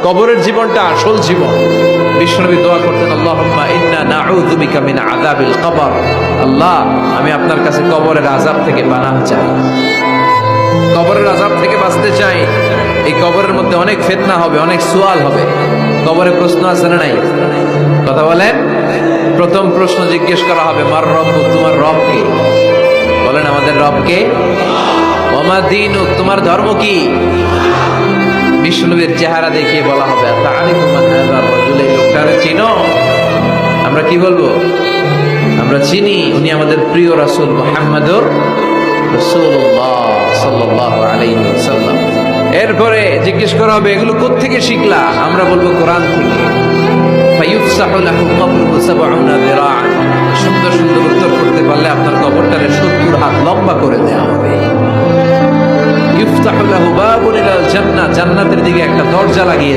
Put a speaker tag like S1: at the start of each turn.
S1: কবরের জীবনটা আসল জীবন। বিশ্বনবী দোয়া করতেন, আল্লাহুম্মা ইন্না নাউযু বিকা মিন আযাবিল কবর। আল্লাহ, আমি আপনার কাছে কবরের আযাব থেকে পানাহ চাই, কবরের আযাব থেকে বাঁচতে চাই। এই কবরের মধ্যে অনেক ফিতনা হবে, অনেক সুয়াল হবে। কবরে প্রশ্ন আছে না নাই? কথা বলেন। প্রথম প্রশ্ন জিজ্ঞেস করা হবে, মার রব্বুক, তোমার রব কে? বলেন, আমাদের রব কে? ওয়া মা দীনুক, তোমার ধর্ম কি? বিশ্বনবীর চেহারা দেখিয়ে বলা হবে, তাআরিফু মান হাযা রাজুল, এই লোকটারে চিনো? আমরা কি বলবো? আমরা চিনি, উনি আমাদের প্রিয় রাসূল মুহাম্মদুর রাসূলুল্লাহ সাল্লাল্লাহু আলাইহি ওয়াসাল্লাম। এরপরে জিজ্ঞেস করা হবে, এগুলো কোত্থেকে শিখলা? আমরা বলবো কোরআন থেকে। ফায়ুফসাহু লাহু কবরুহু ৭০ যিরাআন, সুন্দর সুন্দর উত্তর করতে পারলে আপনার কবরটারে ৭০ হাত লম্বা করে দেওয়া হবে। ইফতাহু লাহু বাবুন ইলাল জান্নাহ, জান্নাতের দিকে একটা দরজা লাগিয়ে